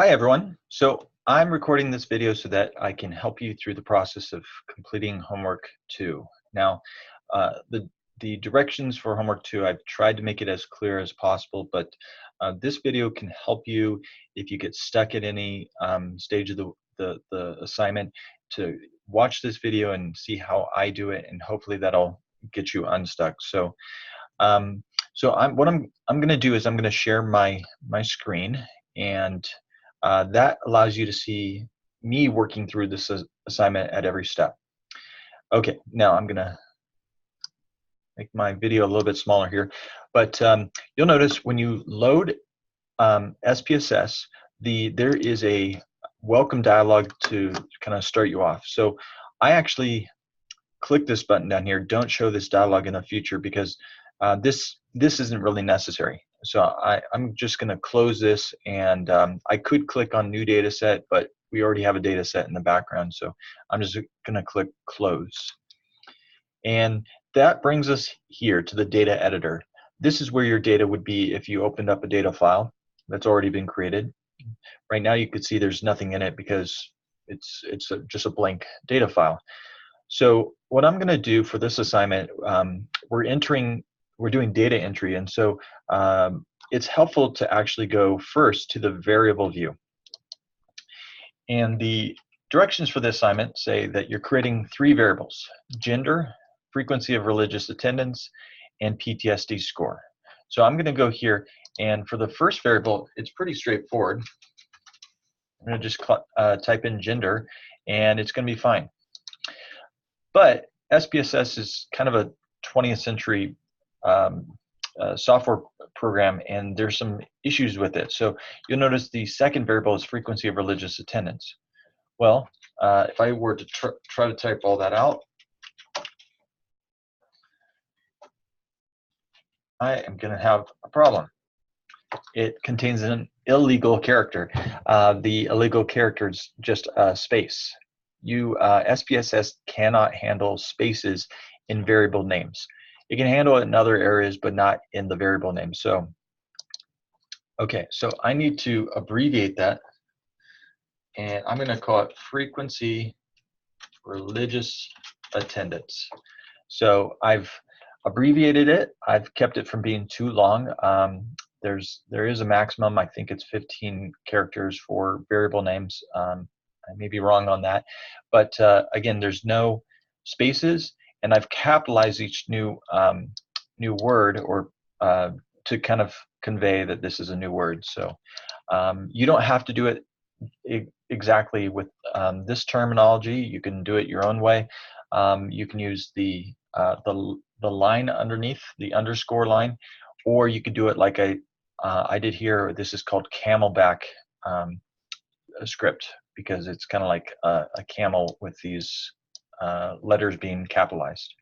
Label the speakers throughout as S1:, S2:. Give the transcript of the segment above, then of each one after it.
S1: Hi everyone. So I'm recording this video so that I can help you through the process of completing homework 2. Now, the directions for homework 2, I've tried to make it as clear as possible, but this video can help you if you get stuck at any stage of the assignment to watch this video and see how I do it, and hopefully that'll get you unstuck. So what I'm going to do is I'm going to share my screen, and that allows you to see me working through this assignment at every step. Okay, now I'm gonna make my video a little bit smaller here, but you'll notice when you load SPSS, there is a welcome dialog to kind of start you off. So I actually click this button down here, don't show this dialog in the future, because this isn't really necessary. So I'm just going to close this, and I could click on new data set, but we already have a data set in the background, so I'm just going to click close. And that brings us here to the data editor. This is where your data would be if you opened up a data file that's already been created. Right now you could see there's nothing in it because it's just a blank data file. So what I'm going to do for this assignment, we're doing data entry, and so it's helpful to actually go first to the variable view. And the directions for the assignment say that you're creating 3 variables: gender, frequency of religious attendance, and PTSD score. So I'm going to go here, and for the first variable, it's pretty straightforward. I'm going to just type in gender, and it's going to be fine. But SPSS is kind of a 20th century software program, and there's some issues with it. So you'll notice the second variable is frequency of religious attendance. Well, if I were to try to type all that out, I am going to have a problem. It contains an illegal character. The illegal character is just a space. SPSS cannot handle spaces in variable names. It can handle it in other areas, but not in the variable name. So, okay, so I need to abbreviate that, and I'm going to call it frequency religious attendance. So I've abbreviated it. I've kept it from being too long. There is a maximum. I think it's 15 characters for variable names. I may be wrong on that, but again, there's no spaces, and I've capitalized each new word, or to kind of convey that this is a new word. So you don't have to do it exactly with this terminology. You can do it your own way. You can use the line underneath, the underscore line, or you could do it like I did here. This is called Camelback script, because it's kind of like a camel with these letters being capitalized.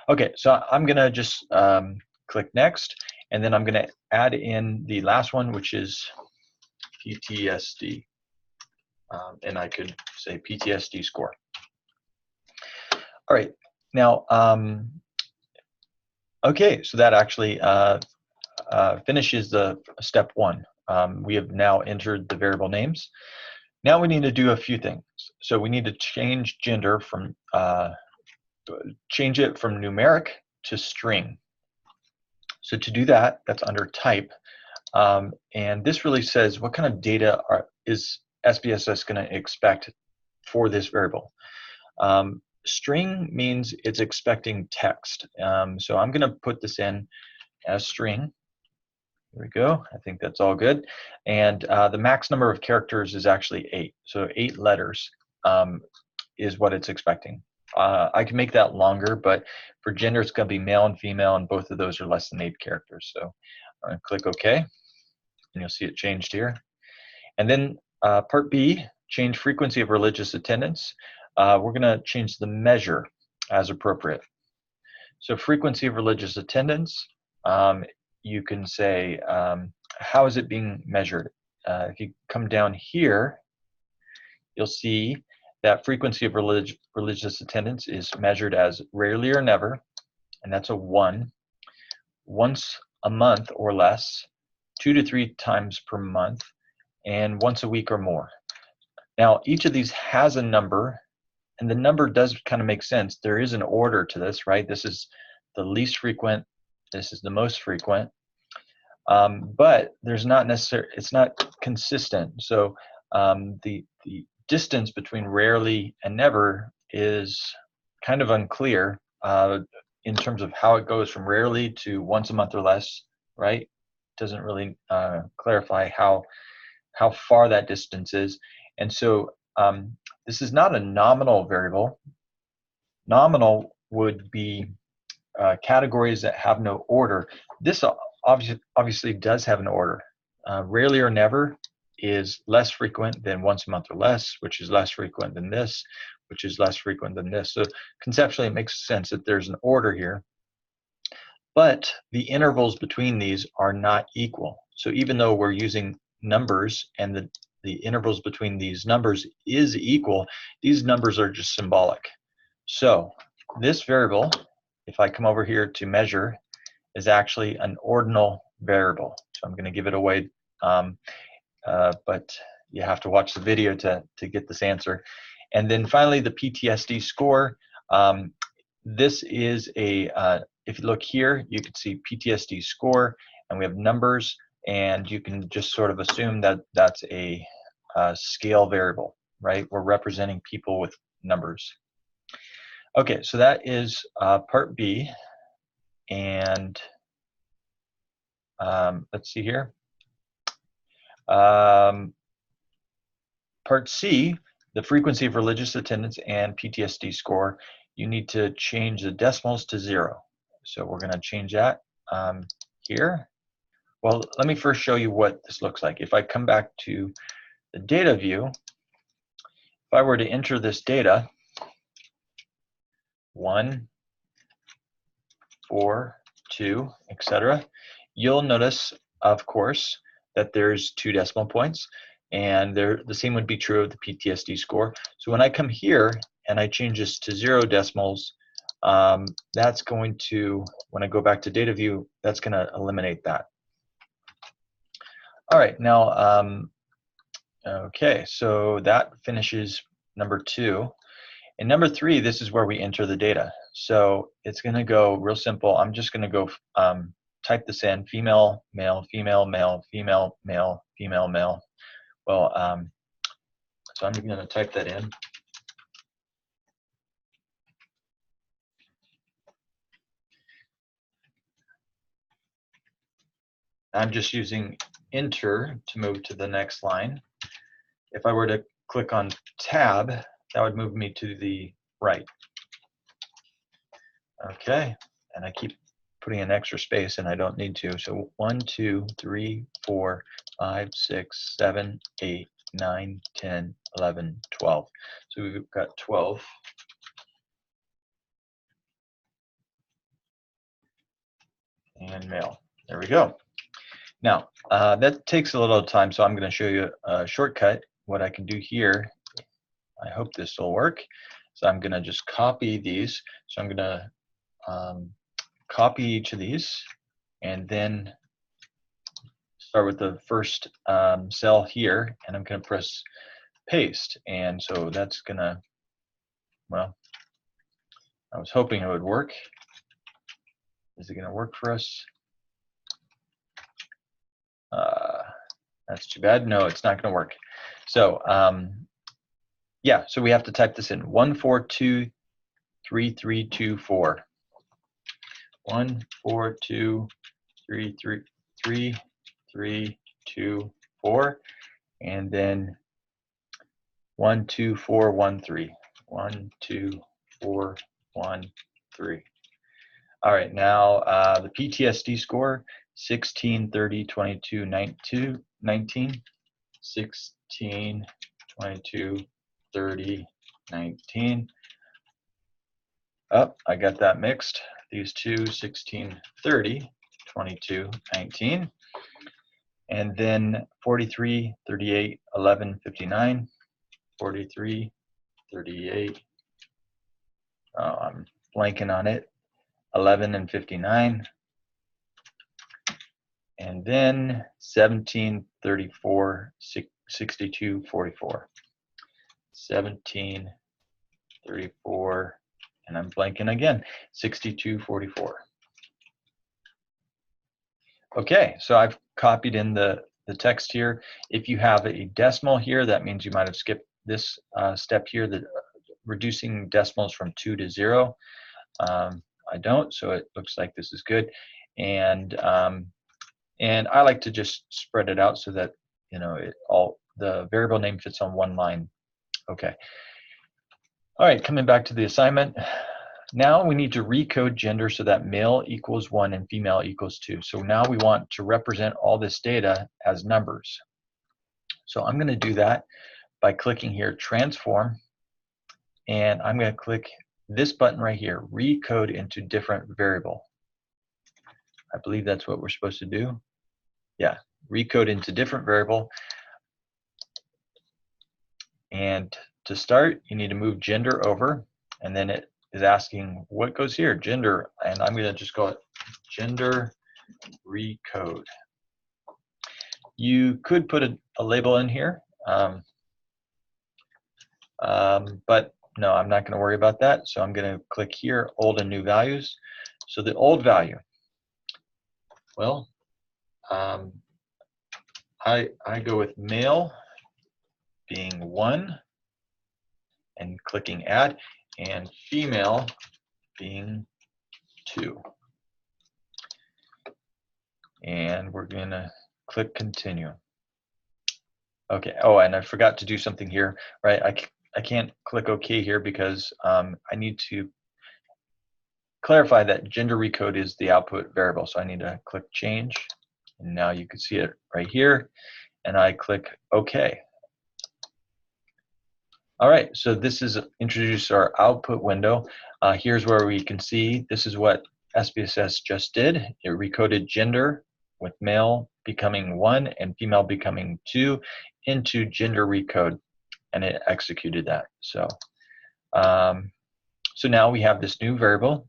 S1: Okay, so I'm gonna just click next, and then I'm gonna add in the last one, which is PTSD, and I could say PTSD score. All right, now okay, so that actually finishes the step 1. We have now entered the variable names. Now we need to do a few things. So we need to change gender from change it from numeric to string. So to do that, that's under type, and this really says what kind of data is SPSS going to expect for this variable. String means it's expecting text. So I'm going to put this in as string. There we go. I think that's all good. And the max number of characters is actually 8. So 8 letters is what it's expecting. I can make that longer, but for gender, it's going to be male and female, and both of those are less than 8 characters. So I'm going to click OK, and you'll see it changed here. And then part B, change frequency of religious attendance. We're going to change the measure as appropriate. So frequency of religious attendance, you can say, how is it being measured? If you come down here, you'll see that frequency of religious attendance is measured as rarely or never, and that's a 1, once a month or less, 2 to 3 times per month, and once a week or more. Now, each of these has a number, and the number does kind of make sense. There is an order to this, right? This is the least frequent, this is the most frequent, but there's not necessarily, it's not consistent. So the distance between rarely and never is kind of unclear in terms of how it goes from rarely to once a month or less, right? Doesn't really clarify how far that distance is. And so this is not a nominal variable. Nominal would be categories that have no order. This obviously does have an order. Rarely or never is less frequent than once a month or less, which is less frequent than this, which is less frequent than this. So conceptually, it makes sense that there's an order here. But the intervals between these are not equal. So even though we're using numbers and the intervals between these numbers is equal, these numbers are just symbolic. So this variable, if I come over here to measure, is actually an ordinal variable. So I'm going to give it away, but you have to watch the video to get this answer. And then finally, the PTSD score. This is a, if you look here, you can see PTSD score, and we have numbers, and you can just sort of assume that that's a scale variable, right? We're representing people with numbers. Okay, so that is part B, and let's see here. Part C, the frequency of religious attendance and PTSD score, you need to change the decimals to 0. So we're going to change that here. Well, let me first show you what this looks like. If I come back to the data view, if I were to enter this data, 1, 4, 2, etc., you'll notice, of course, that there's 2 decimal points, and the same would be true of the PTSD score. So when I come here and I change this to 0 decimals, that's going to, when I go back to data view, that's going to eliminate that. All right, now, okay, so that finishes number 2. In number 3, this is where we enter the data. So it's going to go real simple. I'm just going to go type this in: female, male, female, male, female, male, female, male. Well, so I'm going to type that in. I'm just using enter to move to the next line. If I were to click on tab, that would move me to the right. Okay, and I keep putting an extra space, and I don't need to. So 1, 2, 3, 4, 5, 6, 7, 8, 9, 10, 11, 12. So we've got 12. And male. There we go. Now, that takes a little time, so I'm going to show you a shortcut. What I can do here, I hope this will work. So I'm going to just copy these. So I'm going to copy each of these, and then start with the first cell here, and I'm going to press paste. And so that's going to, well, I was hoping it would work. Is it going to work for us? That's too bad. No, it's not going to work. So yeah, so we have to type this in: 1423324. 142333324, and then 12413. 12413. All right, now the PTSD score: 16, 30, 22, 19. 16, 22, 30, 19. Oh, I got that mixed. These two: 16, 30, 22, 19. And then 43, 38, 11, 59. 43, 38. Oh, I'm blanking on it. 11 and 59. and then 17, 34, 62, 44. 17, 34, and I'm blanking again, 62, 44. Okay, so I've copied in the text here. If you have a decimal here, that means you might have skipped this step here, the reducing decimals from 2 to 0. I don't, so it looks like this is good. And I like to just spread it out so that the variable name fits on one line. Okay. All right, coming back to the assignment. Now we need to recode gender so that male equals 1 and female equals 2. So now we want to represent all this data as numbers. So I'm going to do that by clicking here, transform, and I'm going to click this button right here, recode into different variable. I believe that's what we're supposed to do. Yeah, recode into different variable. And to start, you need to move gender over, and then it is asking what goes here, gender, and I'm going to just call it gender recode. You could put a label in here, but no, I'm not going to worry about that. So I'm going to click here, old and new values. So the old value, well, I go with male being 1 and clicking add, and female being 2. And we're going to click continue. Okay, oh, and I forgot to do something here, right? I can't click OK here because I need to clarify that gender recode is the output variable. So I need to click change, and now you can see it right here, and I click OK. All right, so this is introduced our output window. Here's where we can see this is what SPSS just did. It recoded gender with male becoming 1 and female becoming 2 into gender recode, and it executed that. So, so now we have this new variable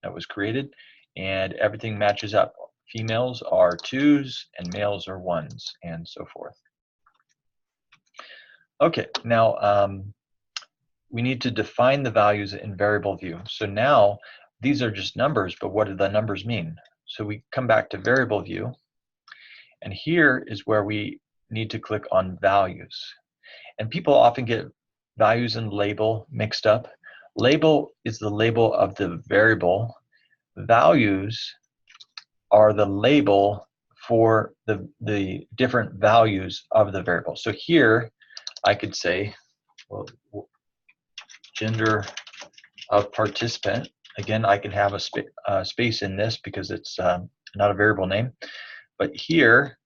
S1: that was created, and everything matches up. Females are 2s and males are 1s, and so forth. Okay, now we need to define the values in variable view. So now these are just numbers, but what do the numbers mean? So we come back to variable view, and here is where we need to click on values. And people often get values and label mixed up. Label is the label of the variable. Values are the label for the different values of the variable. So here I could say, well, gender of participant. Again, I can have a space in this because it's not a variable name. But here,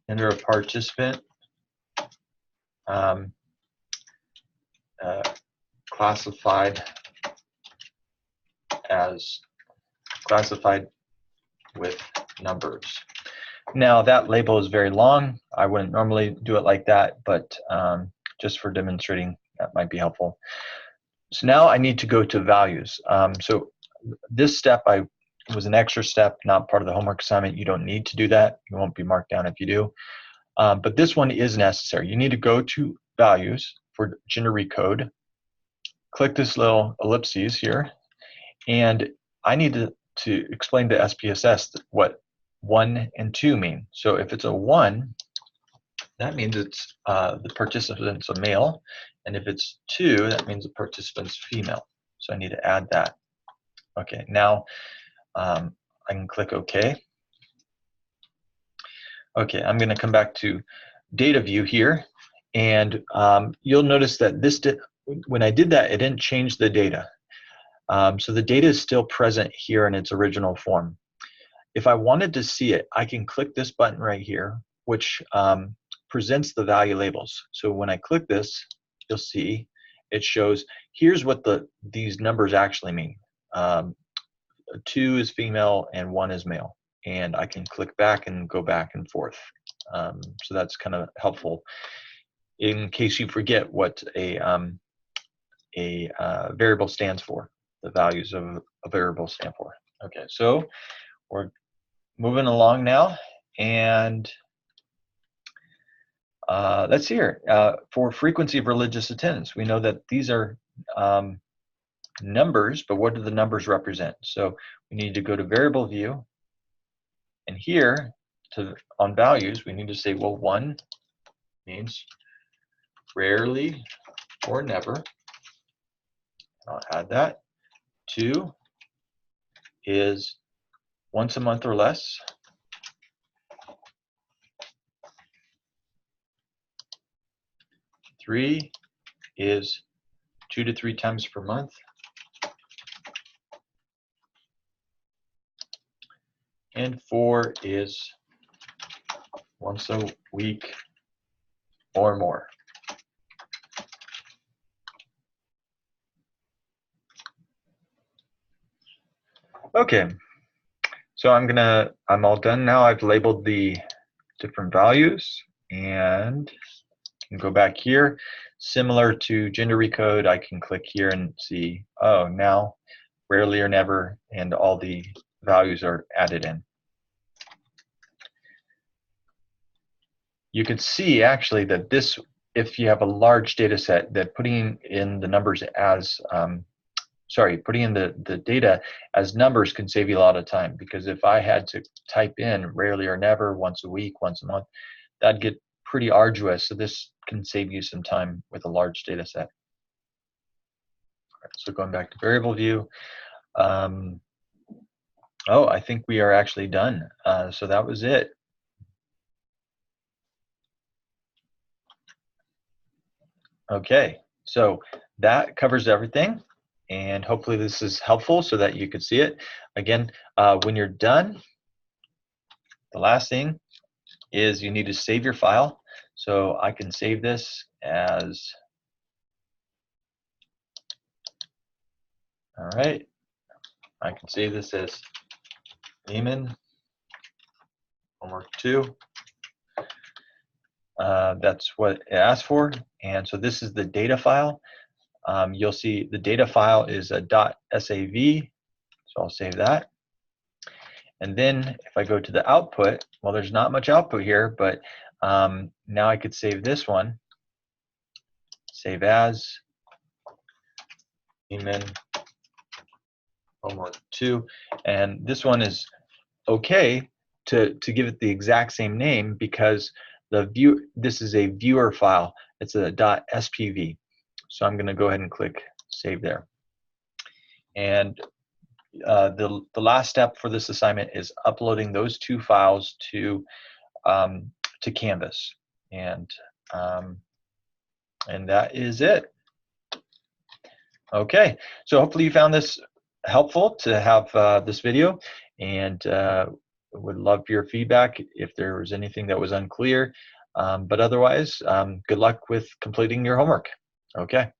S1: gender of participant, classified with numbers. Now that label is very long. I wouldn't normally do it like that, but just for demonstrating, that might be helpful. So now I need to go to values. So this step was an extra step, not part of the homework assignment. You don't need to do that. You won't be marked down if you do. But this one is necessary. You need to go to values for gender recode. Click this little ellipses here, and I need to explain to SPSS what 1 and 2 mean. So if it's a 1, that means it's the participant's a male, and if it's 2, that means the participant's female. So I need to add that. Okay, now I can click OK. Okay, I'm going to come back to data view here, and you'll notice that when I did that, it didn't change the data. So the data is still present here in its original form. If I wanted to see it, I can click this button right here, which presents the value labels. So when I click this, you'll see it shows here's what these numbers actually mean. 2 is female and 1 is male, and I can click back and go back and forth. So that's kind of helpful in case you forget what a variable stands for, the values of a variable stand for. Okay, so we're moving along now, and let's see here. For frequency of religious attendance, we know that these are numbers, but what do the numbers represent? So we need to go to variable view, and here on values, we need to say, well, 1 means rarely or never. I'll add that. 2 is once a month or less. 3 is 2 to 3 times per month. And 4 is once a week or more. Okay, so I'm all done now. I've labeled the different values, and can go back here. Similar to gender recode, I can click here and see, oh, now rarely or never, and all the values are added in. You can see actually that this, if you have a large data set, that putting in the numbers as putting in the data as numbers can save you a lot of time, because if I had to type in rarely or never, once a week, once a month, that'd get pretty arduous. So this can save you some time with a large data set. All right, so going back to variable view. Oh, I think we are actually done. So that was it. Okay, so that covers everything. And hopefully this is helpful so that you could see it. Again, when you're done, the last thing is you need to save your file. So I can save this as, all right, I can save this as Lehman homework 2. That's what it asked for. And so this is the data file. You'll see the data file is a .sav, so I'll save that. And then if I go to the output, well, there's not much output here, but now I could save this one, save as Lehman homework 2, and this one is okay to give it the exact same name, because this is a viewer file. It's a .spv. So I'm going to go ahead and click save there. And the last step for this assignment is uploading those 2 files to Canvas, and that is it. Okay, so hopefully you found this helpful to have this video, and would love your feedback if there was anything that was unclear. But otherwise, good luck with completing your homework. Okay.